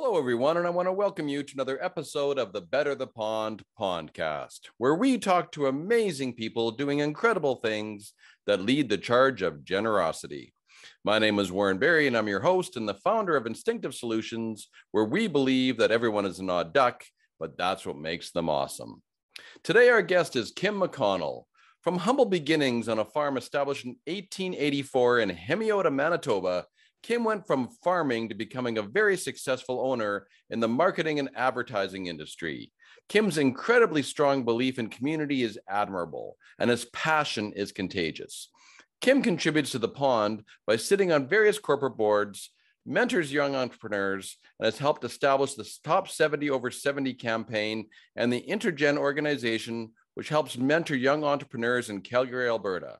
Hello, everyone, and I want to welcome you to another episode of the Better the Pond Pondcast, where we talk to amazing people doing incredible things that lead the charge of generosity. My name is Warren Berry, and I'm your host and the founder of Instinctive Solutions, where we believe that everyone is an odd duck, but that's what makes them awesome. Today, our guest is Kim McConnell. From humble beginnings on a farm established in 1884 in Hamiota, Manitoba, Kim went from farming to becoming a very successful owner in the marketing and advertising industry. Kim's incredibly strong belief in community is admirable, and his passion is contagious. Kim contributes to the pond by sitting on various corporate boards, mentors young entrepreneurs, and has helped establish the Top 70 Over 70 campaign and the Intergen Organization, which helps mentor young entrepreneurs in Calgary, Alberta.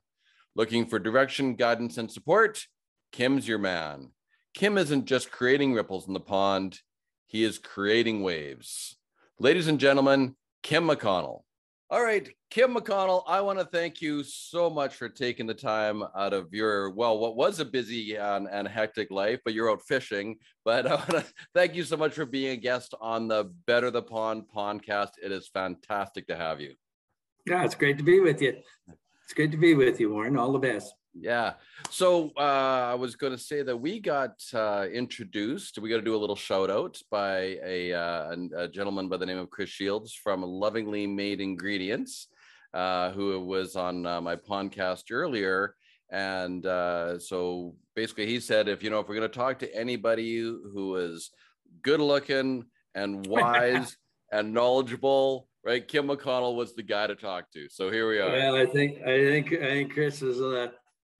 Looking for direction, guidance, and support? Kim's your man. Kim isn't just creating ripples in the pond, he is creating waves. Ladies and gentlemen, Kim McConnell. All right, Kim McConnell, I want to thank you so much for taking the time out of your, well, what was a busy and hectic life, but you're out fishing. But I want to thank you so much for being a guest on the Better the Pond Podcast. It is fantastic to have you. Yeah, it's great to be with you. It's great to be with you, Warren. All the best. Yeah. So I was going to say that we got introduced. We got to do a little shout out by a gentleman by the name of Chris Shields from Lovingly Made Ingredients, who was on my podcast earlier. And so basically he said, if we're going to talk to anybody who is good looking and wise and knowledgeable, right, Kim McConnell was the guy to talk to. So here we are. Well, I think Chris is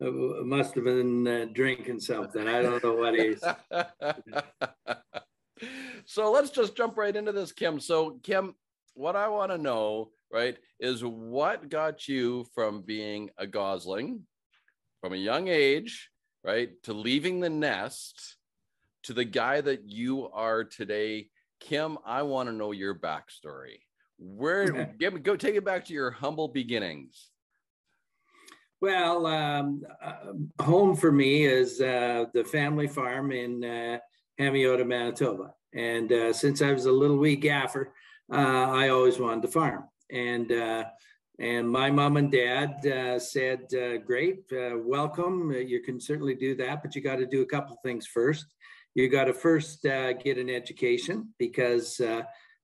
must have been drinking something. I don't know what he's. So let's just jump right into this, Kim. So Kim, what I want to know, right, is what got you from being a gosling from a young age, right, to leaving the nest to the guy that you are today. Kim, I want to know your backstory. Go take it back to your humble beginnings. Well, home for me is the family farm in Hamiota, Manitoba. And since I was a little wee gaffer, I always wanted to farm. And my mom and dad said, great, welcome. You can certainly do that, but you got to do a couple of things first. You got to first get an education because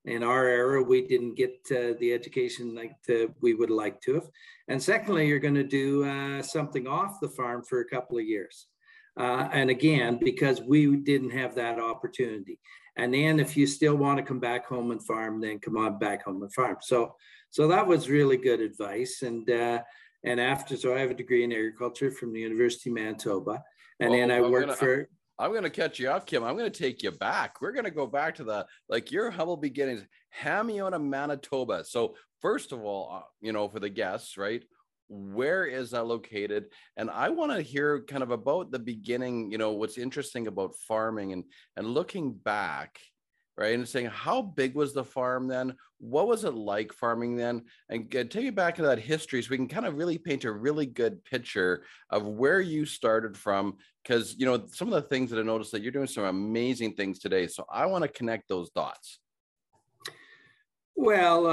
in our era, we didn't get the education like we would like to have. And secondly, you're going to do something off the farm for a couple of years. And again, because we didn't have that opportunity. And then if you still want to come back home and farm, then come on back home and farm. So that was really good advice. And after, so I have a degree in agriculture from the University of Manitoba. And then I worked for... I'm going to catch you up, Kim. I'm going to take you back. We're going to go back to your humble beginnings, Hamiota, Manitoba. So first of all, for the guests, right, where is that located? And I want to hear kind of about the beginning, what's interesting about farming and looking back, right, and saying, how big was the farm then? What was it like farming then? And take you back to that history so we can kind of really paint a really good picture of where you started from. Because, some of the things that I noticed that you're doing some amazing things today. So I want to connect those dots. Well,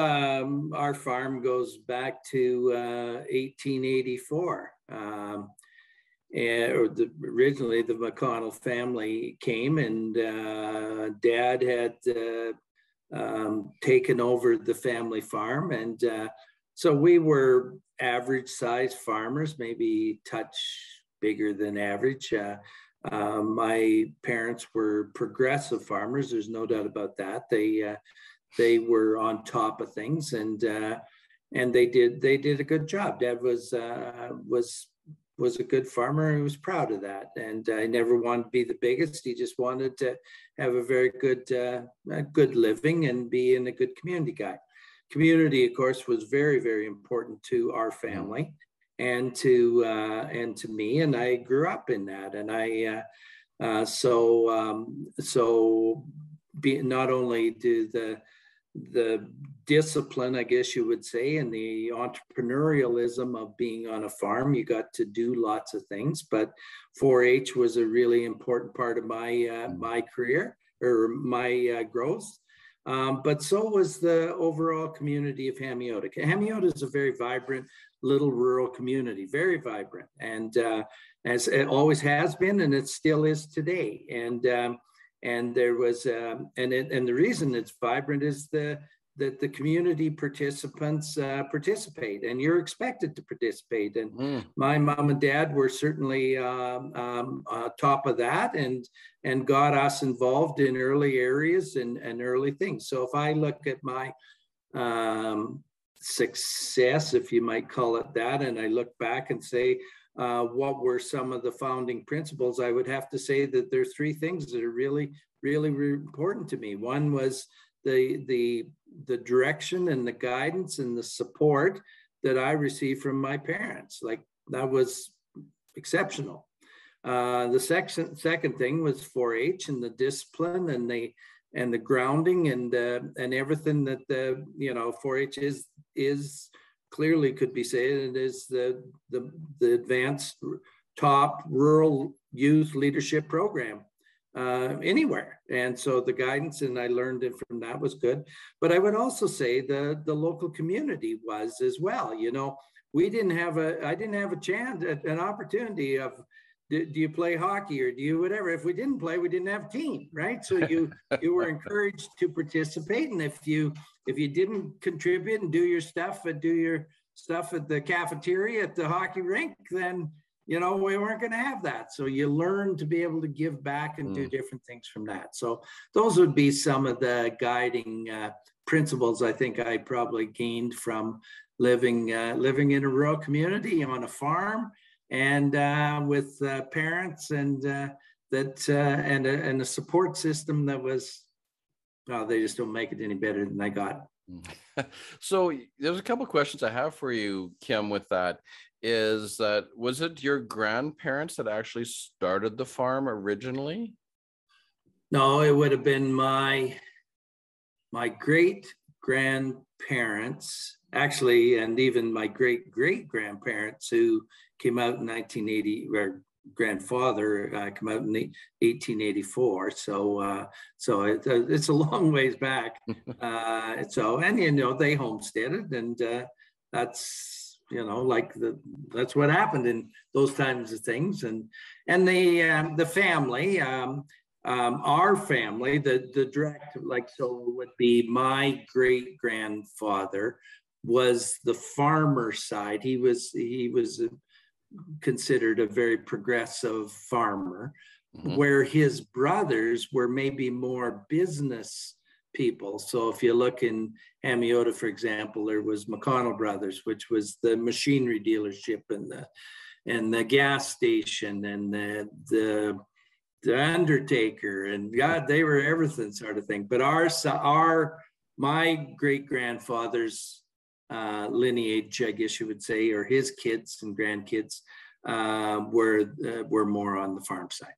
our farm goes back to 1884. Originally, the McConnell family came and Dad had taken over the family farm. And so we were average size farmers, maybe touch bigger than average. My parents were progressive farmers. There's no doubt about that. They were on top of things, and they did a good job. Dad was a good farmer, and he was proud of that. And I never wanted to be the biggest. He just wanted to have a very good living and be in a good community guy. Community, of course, was very, very important to our family and to me. And I grew up in that. And not only do the discipline, I guess you would say, and the entrepreneurialism of being on a farm, you got to do lots of things, but 4-H was a really important part of my career. my growth. But so was the overall community of Hamiota. Hamiota is a very vibrant little rural community, very vibrant, and as it always has been, and it still is today. And there was, and the reason it's vibrant is that the community participants participate, and you're expected to participate. And my mom and dad were certainly top of that, and got us involved in early areas and early things. So if I look at my success, if you might call it that, and I look back and say, what were some of the founding principles, I would have to say that there's three things that are really, really, really important to me. One was the direction and the guidance and the support that I received from my parents. Like, that was exceptional. The second thing was 4-H and the discipline and the grounding and everything that 4-H is clearly could be said. It is the advanced top rural youth leadership program anywhere. And so the guidance, and I learned it from that, was good. But I would also say the local community was as well. I didn't have a chance, an opportunity of, do you play hockey or do you whatever? If we didn't play, we didn't have a team, right? So you were encouraged to participate. And if you didn't contribute and do your stuff at the cafeteria at the hockey rink, then we weren't going to have that. So you learn to be able to give back and do different things from that. So those would be some of the guiding principles I think I probably gained from living in a rural community on a farm, and with parents and a support system that was, they just don't make it any better than I got. So there's a couple of questions I have for you, Kim, with that. Was it your grandparents that actually started the farm originally? No, it would have been my great grandparents, actually, and even my great great grandparents, who came out in 1980, or grandfather came out in 1884. So it's a long ways back. They homesteaded, and that's that's what happened in those times of things. And the family, our family, the direct, would be my great grandfather was the farmer side. He was considered a very progressive farmer, where his brothers were maybe more business people. So if you look in Hamiota, for example, there was McConnell Brothers, which was the machinery dealership and the gas station and the undertaker, and God, they were everything sort of thing. But my great grandfather's lineage, I guess you would say, or his kids and grandkids were more on the farm side.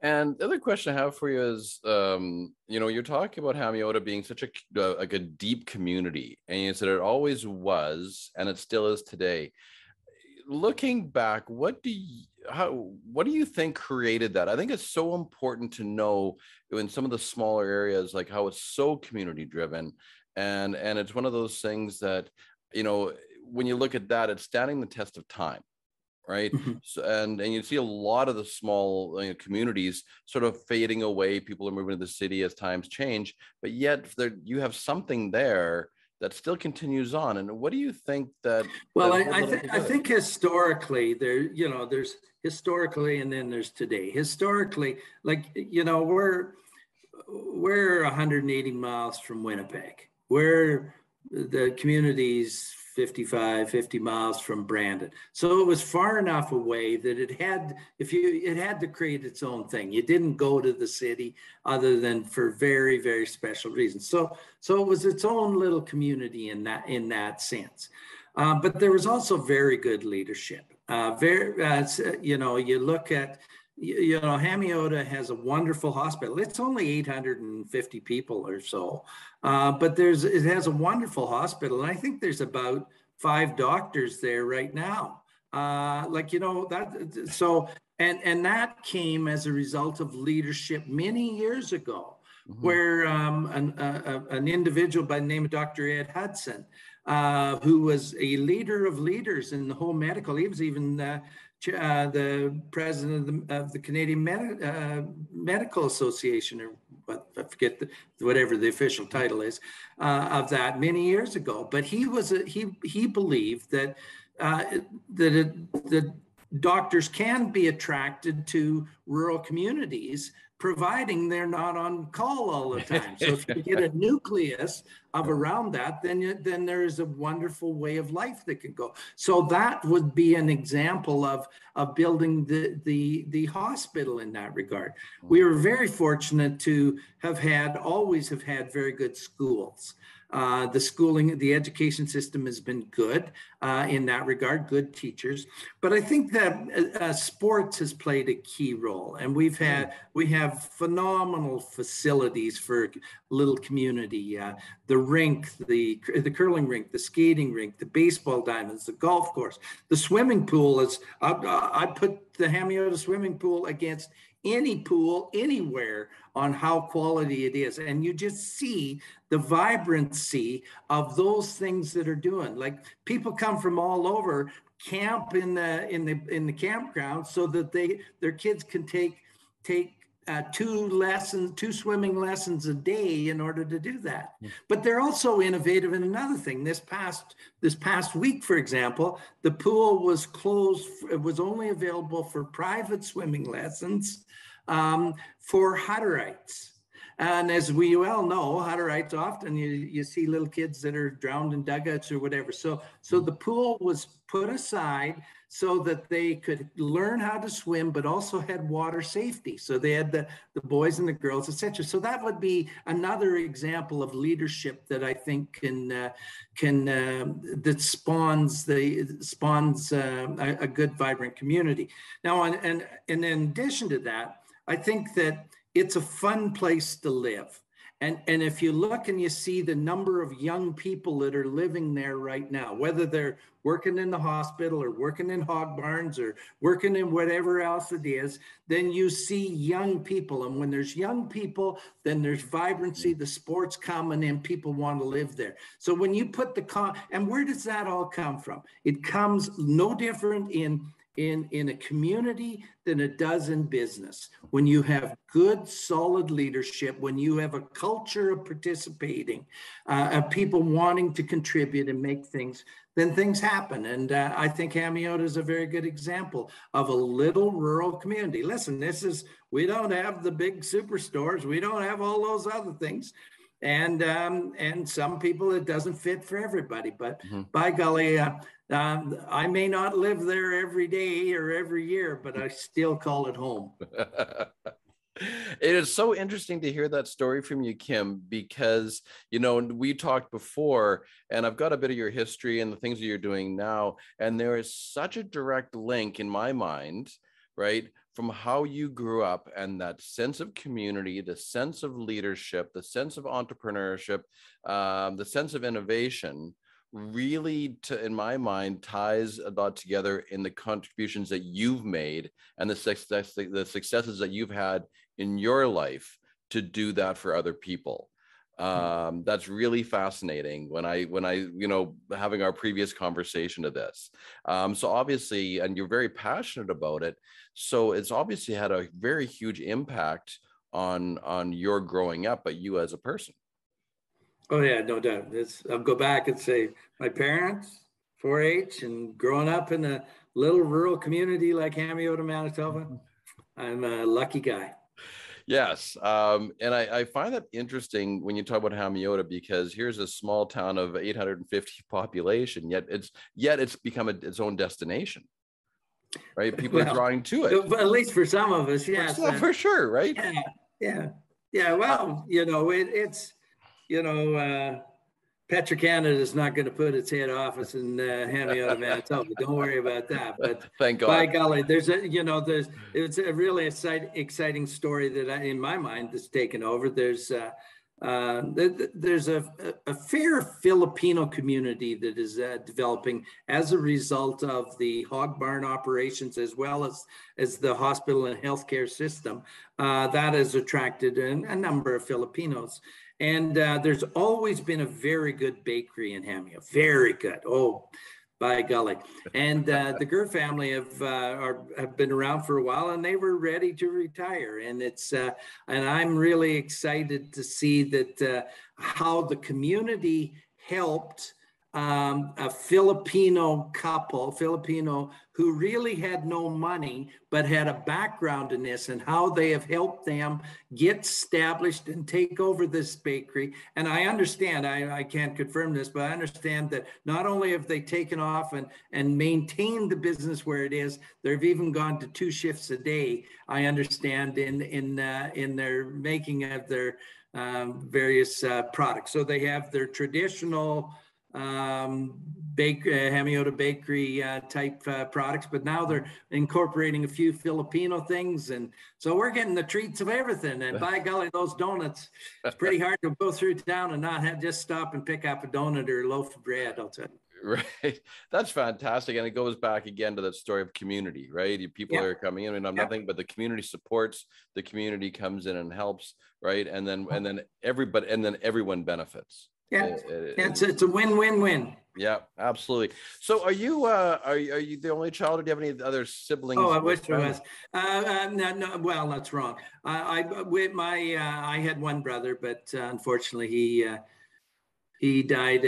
And the other question I have for you is, you're talking about Hamiota being such a deep community, and you said it always was, and it still is today. Looking back, what do you think created that? I think it's so important to know in some of the smaller areas, like how it's so community driven, and it's one of those things that, when you look at that, it's standing the test of time. Right. So, and you see a lot of the small communities sort of fading away. People are moving to the city as times change, but yet you have something there that still continues on. And what do you think that? Well, I think historically there's historically, and then there's today. Historically, we're 180 miles from Winnipeg. We're the community's 50 miles from Brandon. So it was far enough away that it had to create its own thing. You didn't go to the city other than for very, very special reasons. So it was its own little community in that sense. But there was also very good leadership. You look at, Hamiota has a wonderful hospital. It's only 850 people or so, but it has a wonderful hospital, and I think there's about 5 doctors there right now. So And that came as a result of leadership many years ago, Mm-hmm. where an individual by the name of Dr. Ed Hudson, who was a leader of leaders in the whole medical, he was even the president of the Canadian Medical Association, or what, I forget whatever the official title is, of that many years ago. But he believed that that doctors can be attracted to rural communities, providing they're not on call all the time. So if you get a nucleus of around that, then there is a wonderful way of life that can go. So that would be an example of building the hospital in that regard. We were very fortunate to always have had very good schools. The education system has been good in that regard, good teachers. But I think that sports has played a key role, and we have phenomenal facilities for little community. The rink, the curling rink, the skating rink, the baseball diamonds, the golf course, the swimming pool is. I put the Hamiota swimming pool against any pool anywhere on how quality it is, and you just see the vibrancy of those things that are doing. Like, people come from all over, camp in the campground so that their kids can take two swimming lessons a day in order to do that. But they're also innovative in another thing. This past week, for example, the pool was closed. It was only available for private swimming lessons for Hutterites. And as we well know, Hutterites, often you see little kids that are drowned in dugouts or whatever. So the pool was put aside so that they could learn how to swim, but also had water safety. So they had the boys and the girls, etc. So that would be another example of leadership that I think that spawns a good, vibrant community. Now, and in addition to that, I think that it's a fun place to live. And if you look and you see the number of young people that are living there right now, whether they're working in the hospital or working in hog barns or working in whatever else it is, then you see young people. And when there's young people, then there's vibrancy, the sports come, and then people want to live there. So when you put and where does that all come from? It comes no different in a community than it does in business. When you have good, solid leadership, when you have a culture of participating, of people wanting to contribute and make things, then things happen. And I think Hamiota is a very good example of a little rural community. Listen, we don't have the big superstores. We don't have all those other things. And some people, it doesn't fit for everybody, but by golly, I may not live there every day or every year, but I still call it home. It is so interesting to hear that story from you, Kim, because, we talked before, and I've got a bit of your history and the things that you're doing now, and there is such a direct link in my mind, right, from how you grew up and that sense of community, the sense of leadership, the sense of entrepreneurship, the sense of innovation, really, in my mind, ties a lot together in the contributions that you've made and the successes that you've had in your life to do that for other people. That's really fascinating when I having our previous conversation of this. So obviously, and you're very passionate about it. So it's obviously had a very huge impact on your growing up, but you as a person. Oh yeah, no doubt. I'll go back and say my parents, 4-H, and growing up in a little rural community like Hamiota, Manitoba, I'm a lucky guy. Yes. And I find that interesting when you talk about Hamiota, because here's a small town of 850 population, yet it's become its own destination, right? People are drawing to it. At least for some of us, yes. For sure, right? Yeah. Well, Petro-Canada is not going to put its head office in Hamiota, Manitoba. Don't worry about that. But thank God. By golly, it's a really exciting story that in my mind that's taken over. There's there's a fair Filipino community that is developing as a result of the hog barn operations, as well as the hospital and healthcare system. That has attracted a number of Filipinos. And there's always been a very good bakery in Hamiota, very good. Oh, by golly. And the Gurr family have been around for a while, and they were ready to retire. And and I'm really excited to see that how the community helped a Filipino couple, who really had no money, but had a background in this, and how they have helped them get established and take over this bakery. And I understand, I can't confirm this, but I understand that not only have they taken off and maintained the business where it is, they've even gone to 2 shifts a day, I understand, in their making of their various products. So they have their traditional Hamiota bakery type products, but now they're incorporating a few Filipino things, and so we're getting the treats of everything. And by golly, those donuts, it's pretty hard to go through town and not just stop and pick up a donut or a loaf of bread, I'll tell you. Right. That's fantastic. And it goes back again to that story of community, right? People are coming in and I'm nothing, but the community supports, the community comes in and helps, right? And then everyone benefits. Yeah, it's a win-win-win. Yeah, absolutely. So are you the only child, or do you have any other siblings? Oh, I wish I was. No, well, that's wrong. I had one brother, but unfortunately he died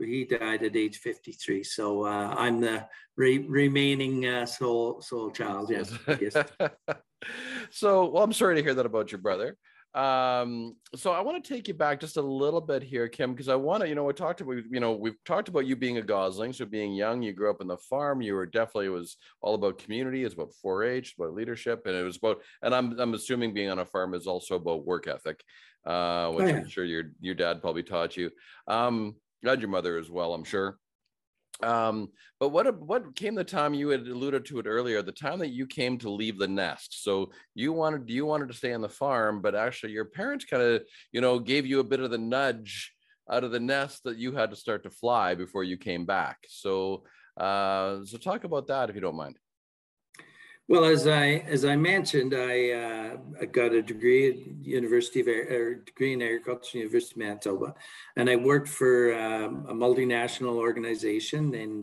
he died at age 53. So I'm the remaining sole child. Yes. So, well, I'm sorry to hear that about your brother. So I want to take you back just a little bit here, Kim, because I want to, we've talked about you being a Gosling. So being young, you grew up on the farm, it was all about community, it's about 4-H, about leadership. And it was about, and I'm assuming being on a farm is also about work ethic, which I'm sure your dad probably taught you. And your mother as well, I'm sure. But what came the time, you had alluded to it earlier, the time that you came to leave the nest. So you wanted to stay on the farm, but actually your parents kind of, gave you a bit of the nudge out of the nest that you had to start to fly before you came back. So talk about that, if you don't mind. Well, as I mentioned, I got a degree at degree in agriculture, University of Manitoba, and I worked for a multinational organization, and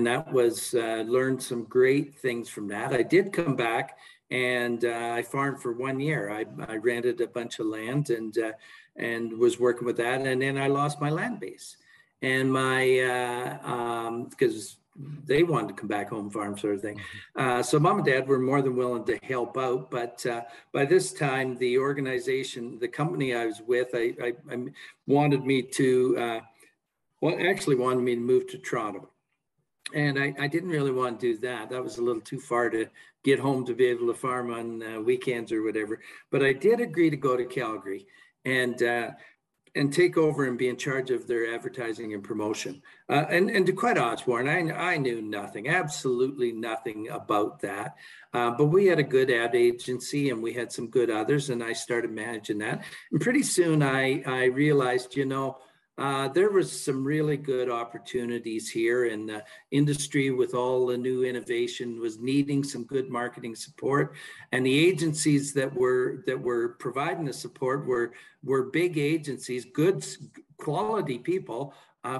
that was learned some great things from that. I did come back, and I farmed for 1 year. I rented a bunch of land and was working with that, and then I lost my land base, and because they wanted to come back home farm, sort of thing. So mom and dad were more than willing to help out. But by this time, the organization, the company I was with, I wanted me to, wanted me to move to Toronto. And I didn't really want to do that. That was a little too far to get home to be able to farm on weekends or whatever. But I did agree to go to Calgary and take over and be in charge of their advertising and promotion. And to quite honest, Warren, I knew nothing, absolutely nothing about that. But we had a good ad agency and we had some good others, and I started managing that. And pretty soon I realized, there was some really good opportunities here, and the industry with all the new innovation was needing some good marketing support. And the agencies that were providing the support were big agencies, good quality people,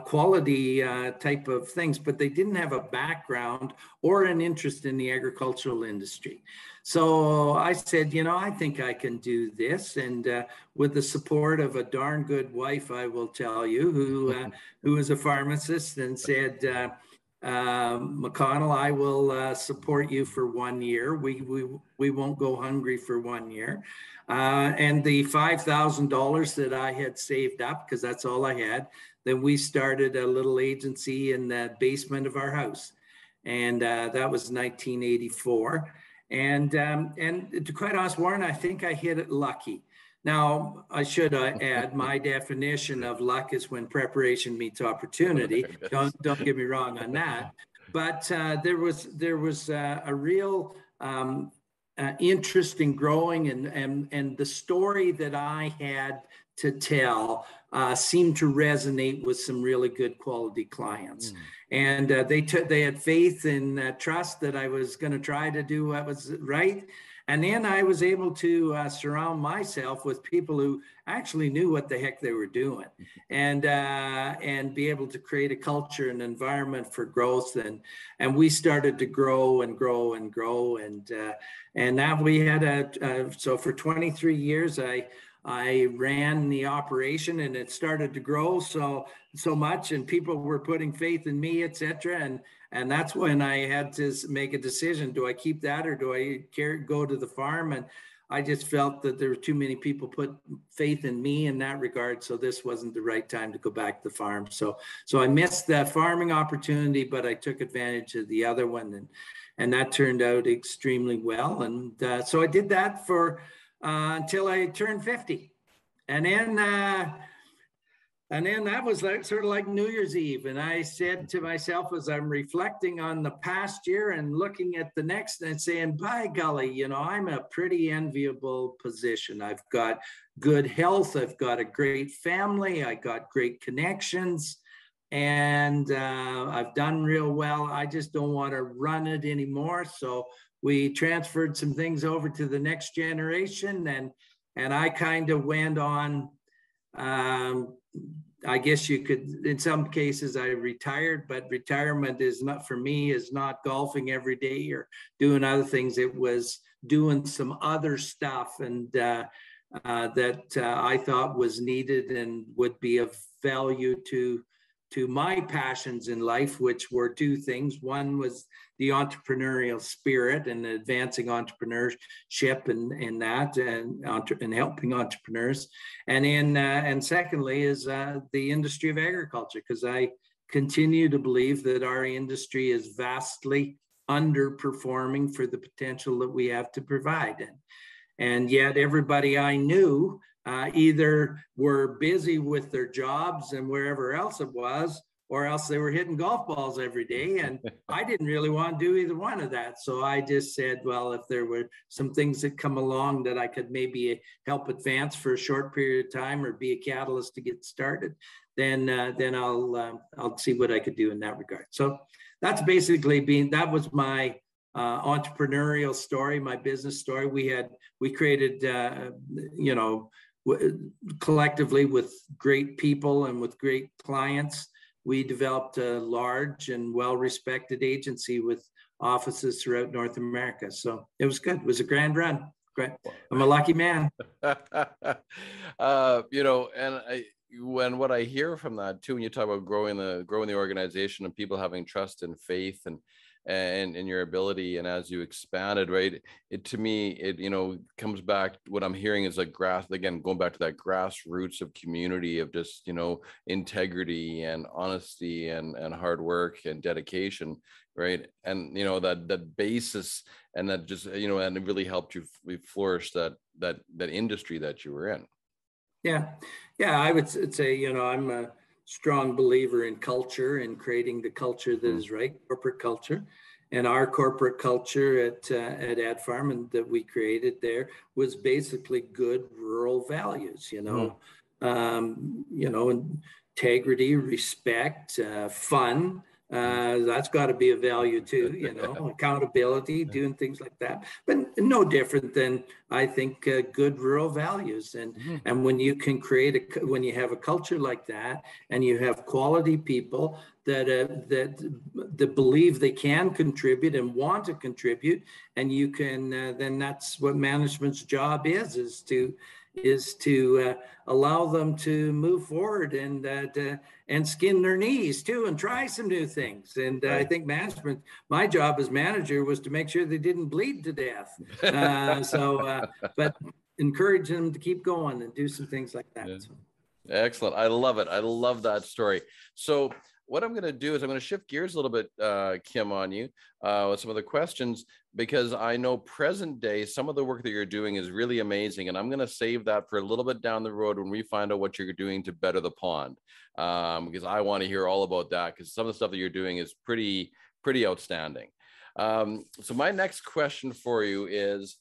quality type of things, but they didn't have a background or an interest in the agricultural industry. So I said, I think I can do this. And with the support of a darn good wife, I will tell you, who is a pharmacist, and said, McConnell, I will support you for 1 year. We won't go hungry for 1 year. And the $5,000 that I had saved up, because that's all I had, then we started a little agency in the basement of our house. And that was 1984. And to quite honest, Warren, I think I hit it lucky. Now, I should add, my definition of luck is when preparation meets opportunity. Don't get me wrong on that. But there was a real interest in growing, and the story that I had to tell seemed to resonate with some really good quality clients. And they had faith and trust that I was going to try to do what was right. And then I was able to surround myself with people who actually knew what the heck they were doing, and be able to create a culture and environment for growth. And we started to grow and grow and grow. And now we had so for 23 years, I ran the operation, and it started to grow so much, and people were putting faith in me, etc. And that's when I had to make a decision: do I keep that, or do I go to the farm? And I just felt that there were too many people put faith in me in that regard, so this wasn't the right time to go back to the farm. So I missed that farming opportunity, but I took advantage of the other one, and that turned out extremely well. And so I did that for until I turned 50. And then that was like sort of like New Year's Eve. And I said to myself, as I'm reflecting on the past year and looking at the next, and saying, by golly, you know, I'm a pretty enviable position. I've got good health. I've got a great family. I got great connections. And I've done real well. I just don't want to run it anymore. So we transferred some things over to the next generation, and I kind of went on. I guess you could, in some cases, I retired, but retirement is not, for me, is not golfing every day or doing other things. It was doing some other stuff, and that I thought was needed and would be of value to my passions in life, which were two things. One was the entrepreneurial spirit and advancing entrepreneurship and helping entrepreneurs. And secondly is the industry of agriculture, because I continue to believe that our industry is vastly underperforming for the potential that we have to provide. And yet everybody I knew either were busy with their jobs and wherever else it was, or else they were hitting golf balls every day. And I didn't really want to do either one of that. So I just said, well, if there were some things that come along that I could maybe help advance for a short period of time or be a catalyst to get started, then I'll see what I could do in that regard. So that's basically that was my entrepreneurial story, my business story. We created, collectively with great people and with great clients, we developed a large and well-respected agency with offices throughout North America. So it was good. It was a grand run. Great. I'm a lucky man. When what I hear from that too, when you talk about growing the organization and people having trust and faith and in your ability, and as you expanded, right, to me it comes back, what I'm hearing is like going back to that grassroots of community of just integrity and honesty and hard work and dedication, right? And that basis, and that just and it really helped you flourish that industry that you were in. Yeah, I would say I'm a strong believer in culture and creating the culture that is right, corporate culture. And our corporate culture at AdFarm and that we created there was basically good rural values, integrity, respect, fun. That's got to be a value too, accountability, doing things like that. But no different than, I think, good rural values. And when you can when you have a culture like that, and you have quality people that believe they can contribute and want to contribute, and you can, then that's what management's job is to allow them to move forward and skin their knees too and try some new things. And I think my job as manager was to make sure they didn't bleed to death. But encourage them to keep going and do some things like that. So. Excellent. I love it. I love that story. So what I'm going to do is I'm going to shift gears a little bit, Kim, on you with some of the questions, because I know present day, some of the work that you're doing is really amazing. And I'm going to save that for a little bit down the road when we find out what you're doing to better the pond, because I want to hear all about that, because some of the stuff that you're doing is pretty outstanding. So my next question for you is,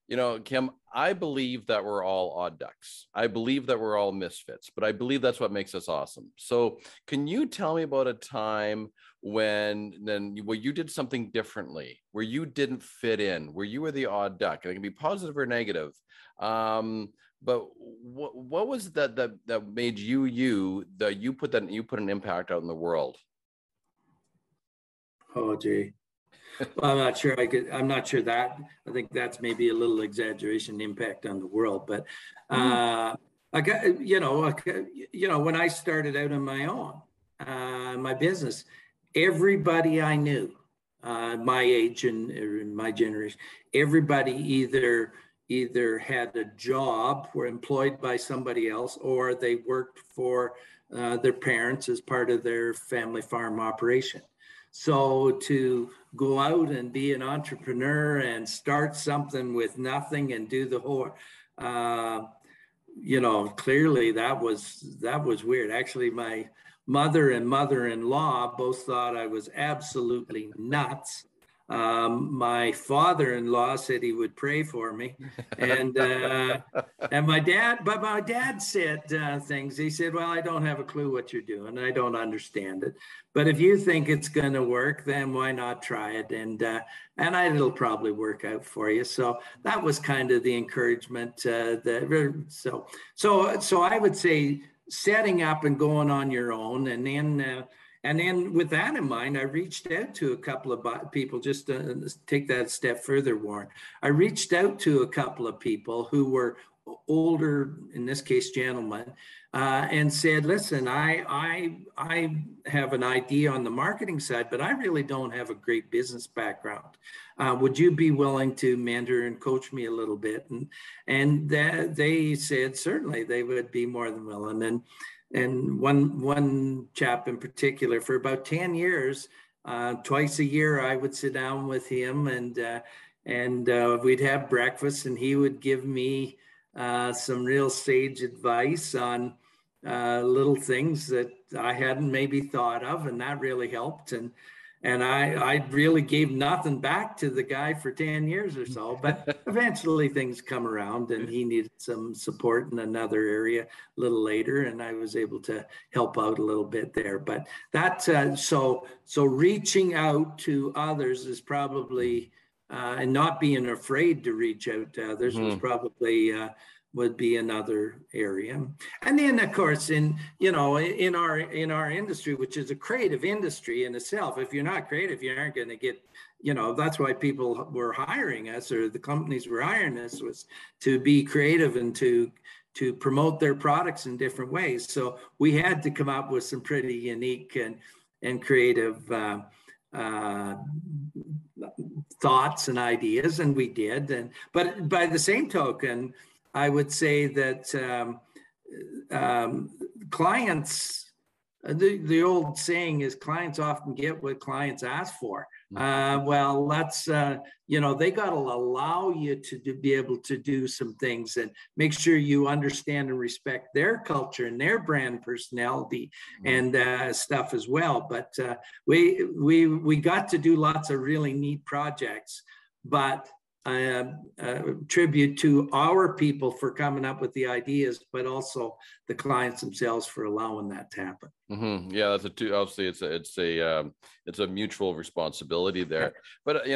You know, Kim, I believe that we're all odd ducks. I believe that we're all misfits, but I believe that's what makes us awesome. So can you tell me about a time where you did something differently, where you didn't fit in, where you were the odd duck? And it can be positive or negative. But what was that made you that you put an impact out in the world? Oh, gee. Well, I'm not sure I'm not sure that. I think that's maybe a little exaggeration impact on the world. But I got, when I started out on my own, my business, everybody I knew, my age and my generation, everybody either had a job, were employed by somebody else, or they worked for their parents as part of their family farm operation. So to go out and be an entrepreneur and start something with nothing and do the whole, clearly that was weird. Actually, my mother and mother-in-law both thought I was absolutely nuts. My father-in-law said he would pray for me, and my dad said things. He said, "Well, I don't have a clue what you're doing. I don't understand it, but if you think it's going to work, then why not try it? And it'll probably work out for you." So that was kind of the encouragement. So I would say setting up and going on your own, and then with that in mind, I reached out to a couple of people, just to take that step further, Warren. I reached out to a couple of people who were older, in this case, gentlemen, and said, listen, I have an idea on the marketing side, but I really don't have a great business background. Would you be willing to mentor and coach me a little bit? And they said, certainly, they would be more than willing. And one chap in particular, for about 10 years, twice a year, I would sit down with him and we'd have breakfast, and he would give me some real sage advice on little things that I hadn't maybe thought of, and that really helped. And I really gave nothing back to the guy for 10 years or so, but eventually things come around, and he needed some support in another area a little later, and I was able to help out a little bit there. But that, so reaching out to others is probably, and not being afraid to reach out to others was probably, would be another area. And then, of course, in our industry, which is a creative industry in itself, if you're not creative, you aren't going to get, that's why people were hiring us, or the companies were hiring us, was to be creative and to promote their products in different ways. So we had to come up with some pretty unique and creative thoughts and ideas, and we did. But by the same token, I would say that clients, the old saying is, clients often get what clients ask for. Well, that's, they got to allow you to be able to do some things and make sure you understand and respect their culture and their brand personality and stuff as well. But we got to do lots of really neat projects, but tribute to our people for coming up with the ideas, but also the clients themselves for allowing that to happen. Yeah, that's obviously it's a mutual responsibility there. But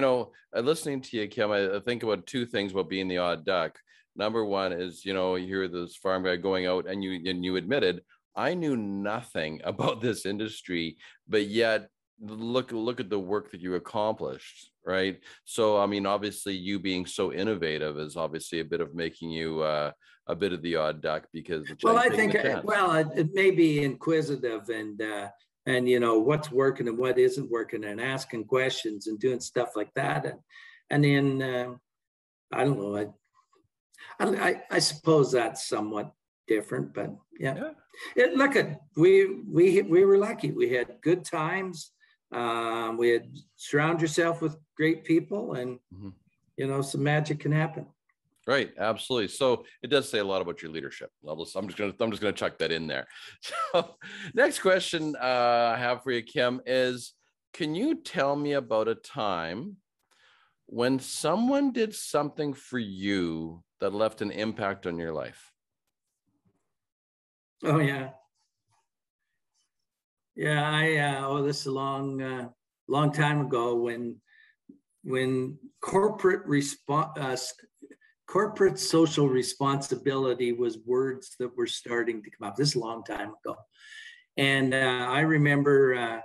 listening to you, Kim, I think about two things about being the odd duck. Number one is, you hear this farm guy going out, and you admitted, I knew nothing about this industry, but yet look at the work that you accomplished, right? So I mean, obviously you being so innovative is obviously a bit of making you a bit of the odd duck, because I think it may be inquisitive and what's working and what isn't working, and asking questions and doing stuff like that, and then I don't know, I suppose that's somewhat different, but yeah. We were lucky. We had good times. We had surround yourself with great people, and some magic can happen. Right, absolutely. So it does say a lot about your leadership. I'm just gonna chuck that in there. So next question I have for you, Kim, is, can you tell me about a time when someone did something for you that left an impact on your life. Oh, yeah. Yeah, this is a long time ago when corporate social responsibility was words that were starting to come up. This is a long time ago. And I remember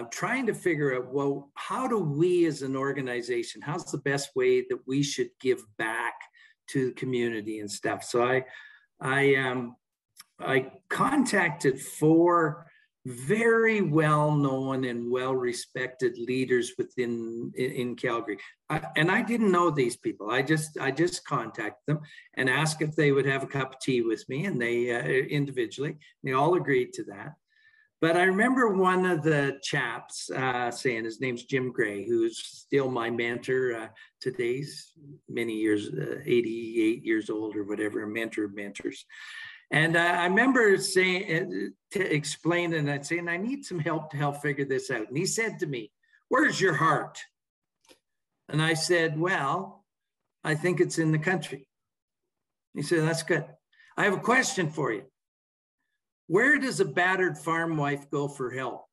trying to figure out, well, how do we as an organization, how's the best way that we should give back to the community and stuff? So I contacted 4 very well-known and well-respected leaders in Calgary. And I didn't know these people. I just contacted them and asked if they would have a cup of tea with me, and they individually, they all agreed to that. But I remember one of the chaps saying, his name's Jim Gray, who's still my mentor. Today's many years, 88 years old or whatever, a mentor of mentors. And I remember saying, to explain, and I'd say, and I need some help to help figure this out. And he said to me, "Where's your heart?" And I said, "Well, I think it's in the country." He said, "That's good. I have a question for you. Where does a battered farm wife go for help?"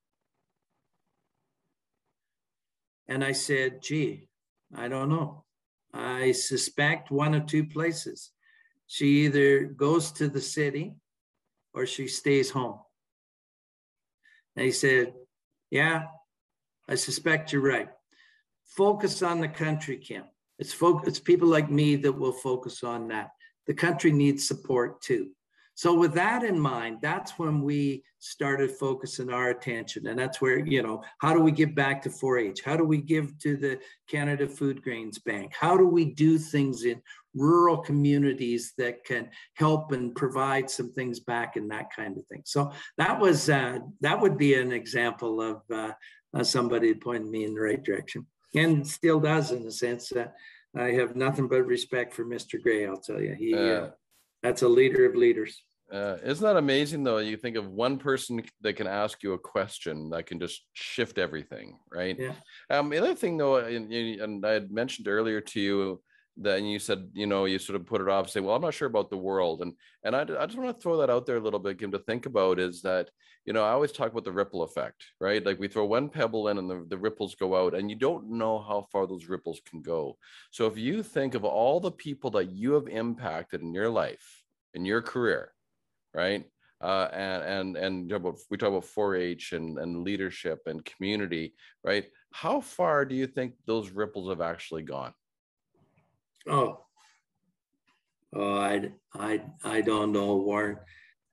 And I said, "Gee, I don't know. I suspect one of 2 places. She either goes to the city or she stays home." And he said, "Yeah, I suspect you're right. Focus on the country, Kim. It's people like me that will focus on that. The country needs support too." So with that in mind, that's when we started focusing our attention. And that's where, how do we give back to 4-H? How do we give to the Canada Food Grains Bank? How do we do things in rural communities that can help and provide some things back and that kind of thing? So that would be an example of somebody pointing me in the right direction, and still does, in a sense. I have nothing but respect for Mr. Gray, I'll tell you. That's a leader of leaders. Isn't that amazing, though? You think of one person that can ask you a question that can just shift everything, right? Yeah. The other thing, though, and I had mentioned earlier to you that, and you said, you sort of put it off, say, well, I'm not sure about the world. And I just want to throw that out there a little bit, Kim, to think about is that, I always talk about the ripple effect, right? Like we throw one pebble in and the ripples go out, and you don't know how far those ripples can go. So if you think of all the people that you have impacted in your life, in your career, right? And we talk about 4-H and leadership and community, right? How far do you think those ripples have actually gone? I don't know, Warren.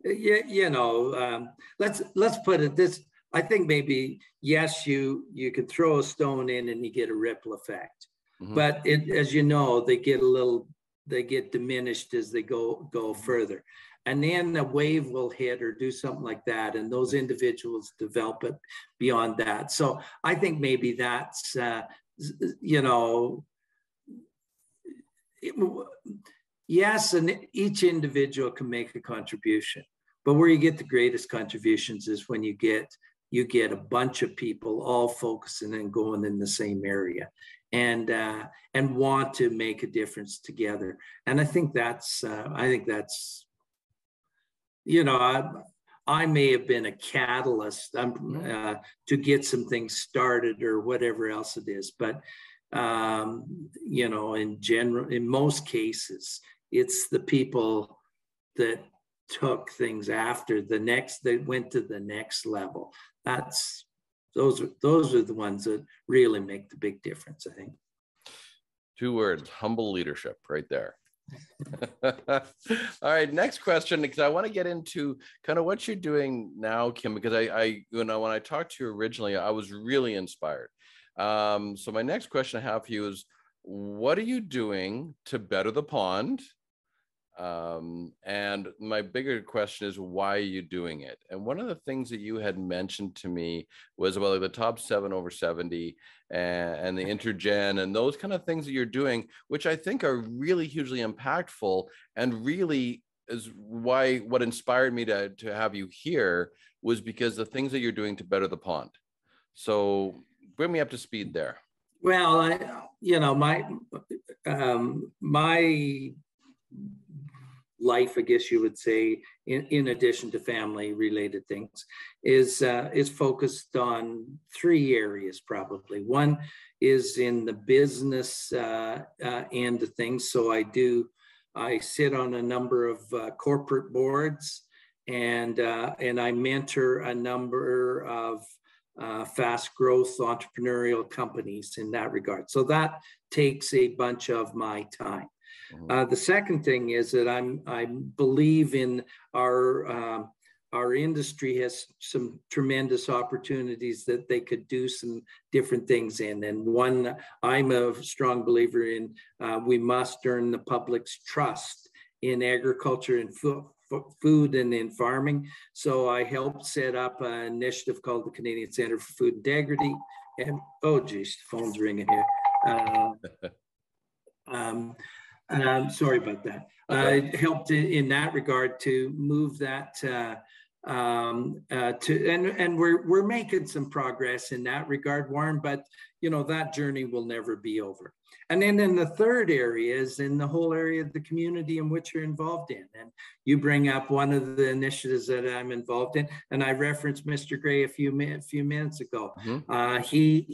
Let's put it this. I think maybe, yes, you could throw a stone in and you get a ripple effect. Mm-hmm. But as you know, they get diminished as they go further. And then a wave will hit or do something like that, and those individuals develop it beyond that. So I think maybe that's, yes, and each individual can make a contribution, but where you get the greatest contributions is when you get a bunch of people all focusing and going in the same area, and want to make a difference together. And I think that's I may have been a catalyst to get some things started or whatever else it is, but in general, in most cases, it's the people that took things after that went to the next level. Those are the ones that really make the big difference, I think. 2 words: humble leadership, right there. All right, next question, because I want to get into kind of what you're doing now, Kim, because I when I talked to you originally, I was really inspired. So my next question I have for you is, what are you doing to better the pond? And my bigger question is, why are you doing it? And one of the things that you had mentioned to me was about the top 7 over 70 and the Intergen and those kind of things that you're doing, which I think are really hugely impactful, and really is what inspired me to have you here was because the things that you're doing to better the pond. So bring me up to speed there. Well, my life, I guess you would say, in addition to family related things, is focused on three areas probably. One is in the business end of things. So I sit on a number of corporate boards, and I mentor a number of fast growth entrepreneurial companies in that regard. So that takes a bunch of my time. The second thing is that I believe in our industry has some tremendous opportunities that they could do some different things in. And one, I'm a strong believer in, we must earn the public's trust in agriculture and food and in farming. So I helped set up an initiative called the Canadian Centre for Food Integrity. And oh geez, the phone's ringing here. Sorry about that. Okay. Helped in that regard to move that and we're making some progress in that regard, Warren. But that journey will never be over. And then in the third area is in the whole area of the community in which you're involved in. And you bring up one of the initiatives that I'm involved in, and I referenced Mr. Gray a few minutes ago. He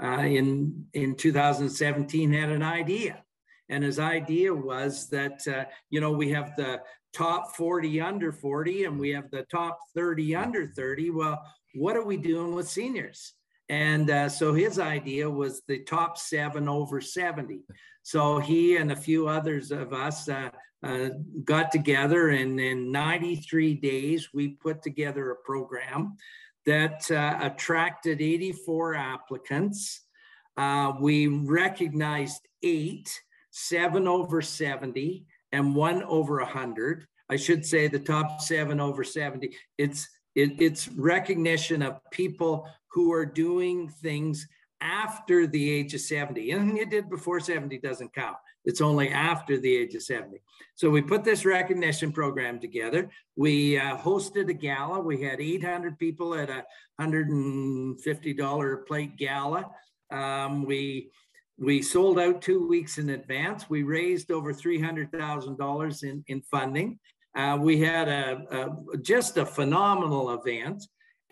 in 2017 had an idea. And his idea was that, we have the top 40 under 40 and we have the top 30 under 30. Well, what are we doing with seniors? And so his idea was the top 7 over 70. So he and a few others of us got together, and in 93 days, we put together a program that attracted 84 applicants. We recognized 8, 7 over 70 and 1 over 100. I should say the top 7 over 70. It's recognition of people who are doing things after the age of 70. Anything you did before 70 doesn't count. It's only after the age of 70. So we put this recognition program together. We hosted a gala. We had 800 people at a $150 a plate gala. We sold out 2 weeks in advance. We raised over $300,000 in funding. We had just a phenomenal event.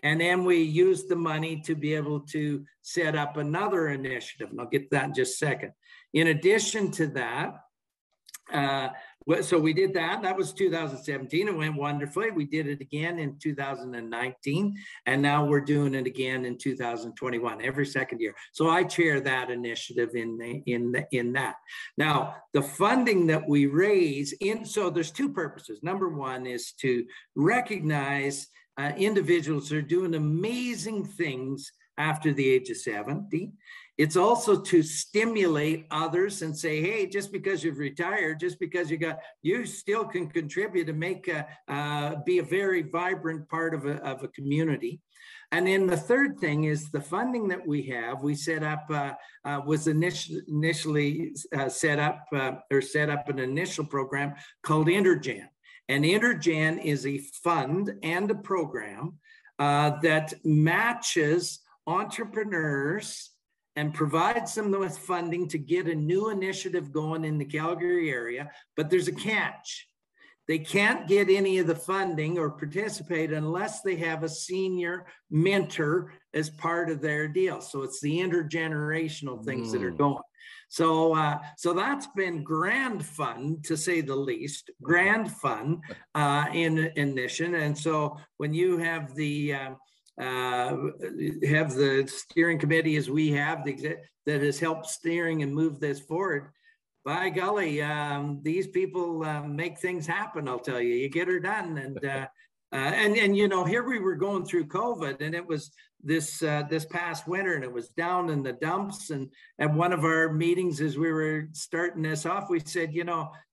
And then we used the money to be able to set up another initiative. And I'll get to that in just a second. In addition to that, so we did that. That was 2017. It went wonderfully. We did it again in 2019. And now we're doing it again in 2021, every second year. So I chair that initiative in that. Now, the funding that we raise so there's 2 purposes. Number one is to recognize individuals who are doing amazing things after the age of 70. It's also to stimulate others and say, hey, just because you've retired, just because you still can contribute and be a very vibrant part of a community. And then the third thing is the funding that we have. We set up was initially set up an initial program called Intergen. And Intergen is a fund and a program that matches entrepreneurs and provides them with funding to get a new initiative going in the Calgary area. But there's a catch. They can't get any of the funding or participate unless they have a senior mentor as part of their deal. So it's the intergenerational things that are going. So that's been grand fun, to say the least, grand fun in Mission. And so when you have the steering committee as we have that has helped steering and move this forward, by golly, these people make things happen. I'll tell you, you get her done. And here we were going through COVID, and it was this past winter, and it was down in the dumps. And at one of our meetings, as we were starting this off, we said,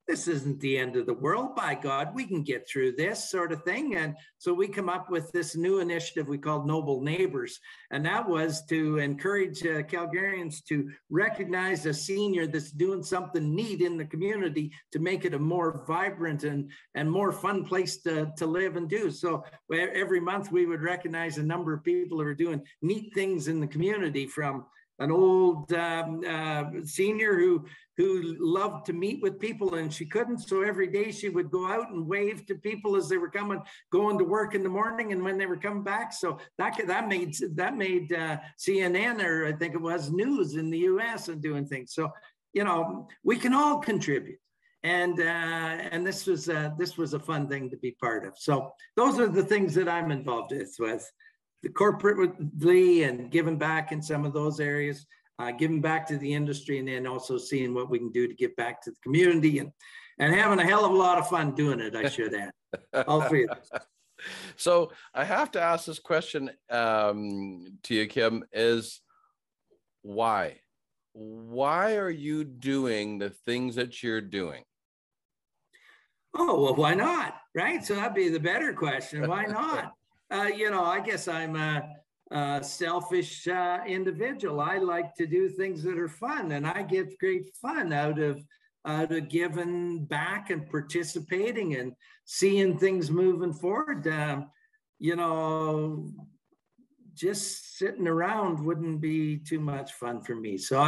this isn't the end of the world. By God, we can get through this sort of thing. And so we come up with this new initiative we called Noble Neighbors. And that was to encourage Calgarians to recognize a senior that's doing something neat in the community to make it a more vibrant and more fun place to live and do. So every month we would recognize a number of people who are doing neat things in the community, from an old senior who loved to meet with people, and she couldn't. So every day she would go out and wave to people as they were going to work in the morning, and when they were coming back. So that made CNN, or I think it was, news in the U.S. and doing things. So we can all contribute. And this was a fun thing to be part of. So those are the things that I'm involved with the corporately and giving back in some of those areas, giving back to the industry, and then also seeing what we can do to give back to the community, and having a hell of a lot of fun doing it, I should add. All three of us. So I have to ask this question to you, Kim, is why? Why are you doing the things that you're doing? Oh, well, why not? Right? So that'd be the better question. Why not? I guess I'm a selfish individual. I like to do things that are fun, and I get great fun out of giving back and participating and seeing things moving forward. Just sitting around wouldn't be too much fun for me. So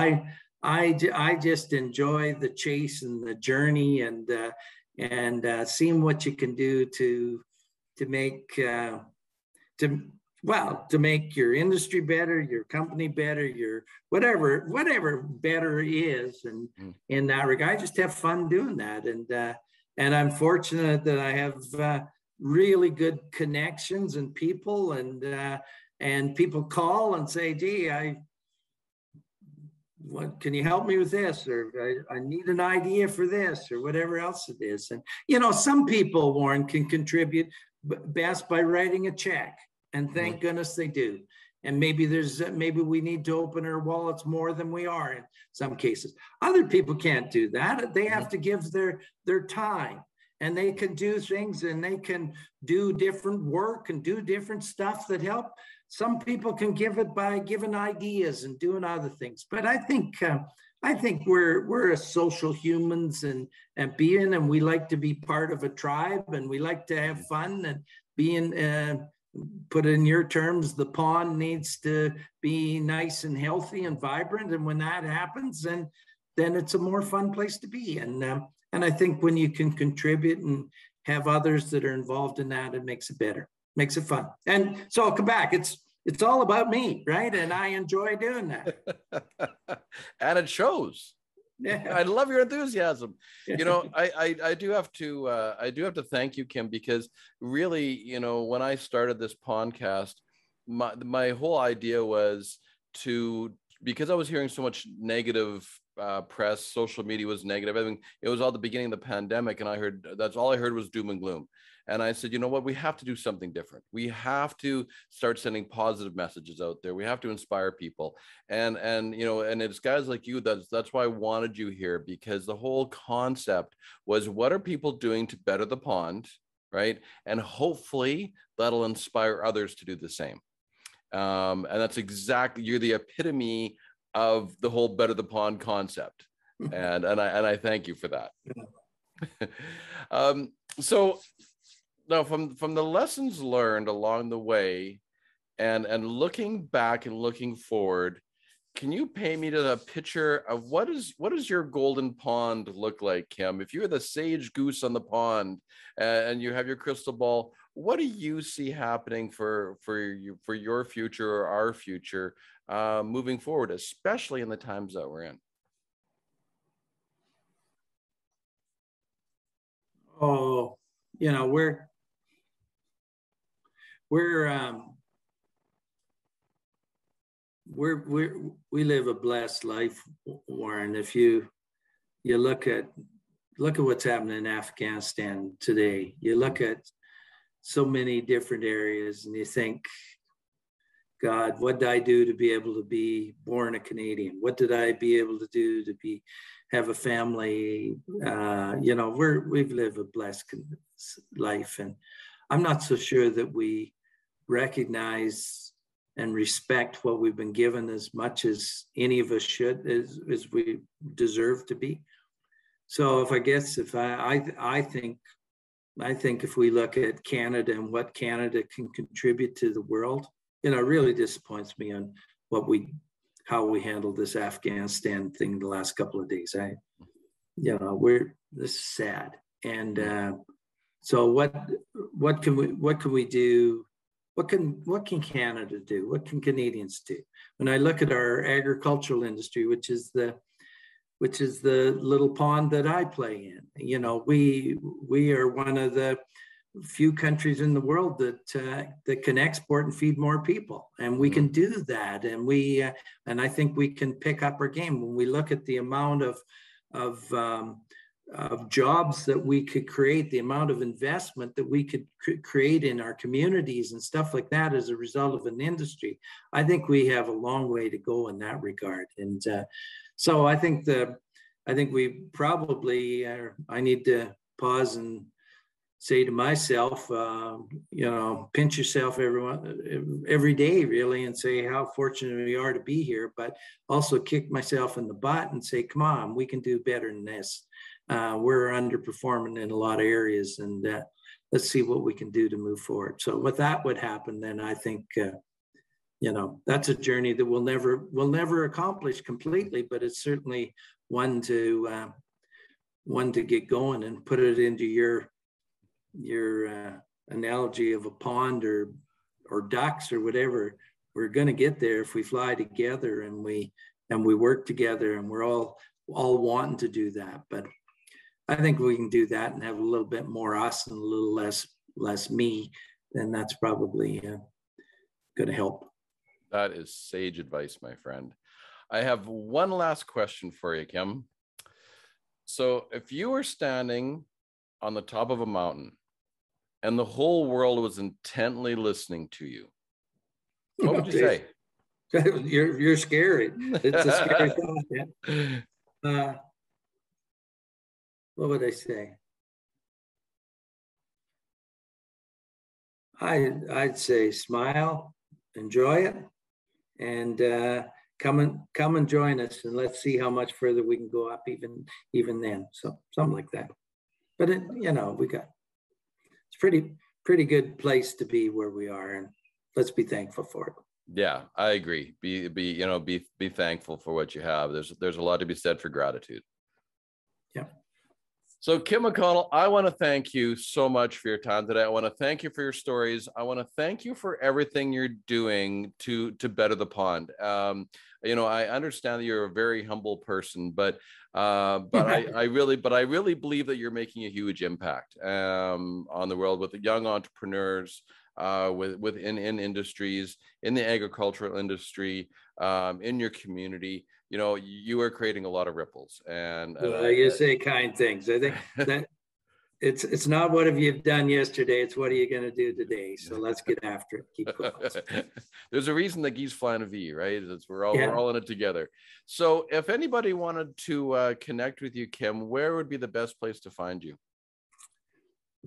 I just enjoy the chase and the journey, and seeing what you can do to make your industry better, your company better, your whatever better is. And in that regard, I just have fun doing that. And I'm fortunate that I have really good connections and people, and people call and say, gee, what can you help me with this? Or I need an idea for this, or whatever else it is. And, some people, Warren, can contribute best by writing a check. And thank goodness they do. And maybe we need to open our wallets more than we are in some cases. Other people can't do that. They have to give their time, and they can do things, and they can do different work and do different stuff that help. Some people can give it by giving ideas and doing other things. But I think we're a social humans and we like to be part of a tribe, and we like to have fun, and being put in your terms, the pond needs to be nice and healthy and vibrant. And when that happens, then it's a more fun place to be. And I think when you can contribute and have others that are involved in that, it makes it better, makes it fun. And so I'll come back. It's all about me, right? And I enjoy doing that. And it shows. Yeah. I love your enthusiasm. I do have to thank you, Kim, because really, when I started this podcast, my whole idea was because I was hearing so much negative press, social media was negative. I mean, it was all the beginning of the pandemic, and that's all I heard was doom and gloom. And I said, you know what, we have to do something different. We have to start sending positive messages out there. We have to inspire people. And it's guys like you, that's why I wanted you here, because the whole concept was, what are people doing to better the pond, right? And hopefully that'll inspire others to do the same. And that's exactly, you're the epitome of the whole better the pond concept. And I thank you for that. So now, from the lessons learned along the way, and looking back and looking forward, can you paint me to a picture of what does your golden pond look like, Kim? If you're the sage goose on the pond and you have your crystal ball, what do you see happening for your future or our future moving forward, especially in the times that we're in? Oh, we live a blessed life, Warren. If you look at what's happening in Afghanistan today, you look at so many different areas, and you think, God, what did I do to be able to be born a Canadian? What did I be able to do to have a family? We've lived a blessed life, and I'm not so sure that we recognize and respect what we've been given as much as any of us should, as we deserve to be. So I think if we look at Canada and what Canada can contribute to the world, it really disappoints me on what we how we handled this Afghanistan thing the last couple of days. This is sad. And so what can we do? What can Canada do? What can Canadians do? When I look at our agricultural industry, which is the little pond that I play in, we are one of the few countries in the world that can export and feed more people, and we can do that. And I think we can pick up our game when we look at the amount of jobs that we could create, the amount of investment that we could create in our communities and stuff like that as a result of an industry. I think we have a long way to go in that regard. And so I think we probably, I need to pause and say to myself, pinch yourself every day, really, and say how fortunate we are to be here, but also kick myself in the butt and say, come on, we can do better than this. We're underperforming in a lot of areas, and let's see what we can do to move forward. So what that would happen, then I think, that's a journey that we'll never accomplish completely, but it's certainly one to get going. And put it into your analogy of a pond or ducks or whatever. We're going to get there if we fly together and we work together, and we're all wanting to do that. But I think we can do that and have a little bit more us and a little less me, then that's probably going to help. That is sage advice, my friend. I have one last question for you, Kim. So if you were standing on the top of a mountain and the whole world was intently listening to you, what would you say? You're scary. It's a scary thought. Yeah. What would I say? I'd say smile, enjoy it, and come and join us, and let's see how much further we can go up even then. So something like that. But it's pretty good place to be where we are, and let's be thankful for it. Yeah, I agree. Be thankful for what you have. There's a lot to be said for gratitude. Yeah. So Kim McConnell, I want to thank you so much for your time today. I want to thank you for your stories. I want to thank you for everything you're doing to better the pond. I understand that you're a very humble person, but I really believe that you're making a huge impact on the world with the young entrepreneurs, within industries, in the agricultural industry, in your community. You are creating a lot of ripples. And you say kind things. I think that it's not what have you done yesterday, it's what are you going to do today. So let's get after it. Keep going. There's a reason the geese fly in a V, right? We're all in it together. So if anybody wanted to connect with you, Kim, where would be the best place to find you?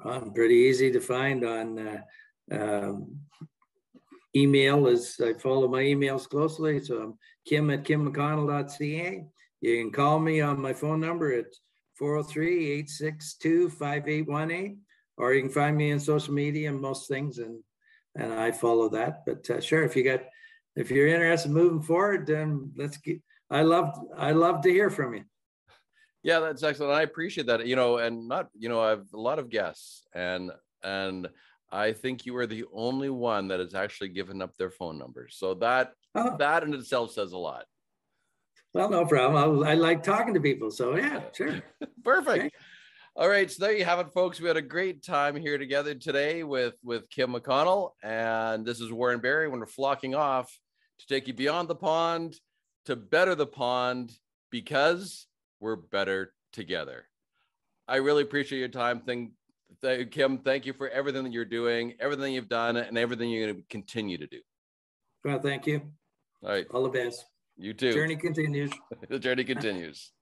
I'm pretty easy to find on email. I follow my emails closely. So I'm Kim at kimmcconnell.ca. You can call me on my phone number at 403-862-5818, or you can find me on social media and most things, and I follow that. But sure, if you're interested in moving forward, then I love to hear from you. Yeah, that's excellent. I appreciate that. And I have a lot of guests, and I think you are the only one that has actually given up their phone numbers. So that in itself says a lot. Well, no problem. I like talking to people. So yeah, sure. Perfect. Okay. All right. So there you have it, folks. We had a great time here together today with Kim McConnell. And this is Warren Barry when we're flocking off to take you beyond the pond to better the pond, because we're better together. I really appreciate your time. Kim, thank you for everything that you're doing, everything you've done, and everything you're going to continue to do. Well, thank you. All right. All the best. You too. Journey continues. The journey continues.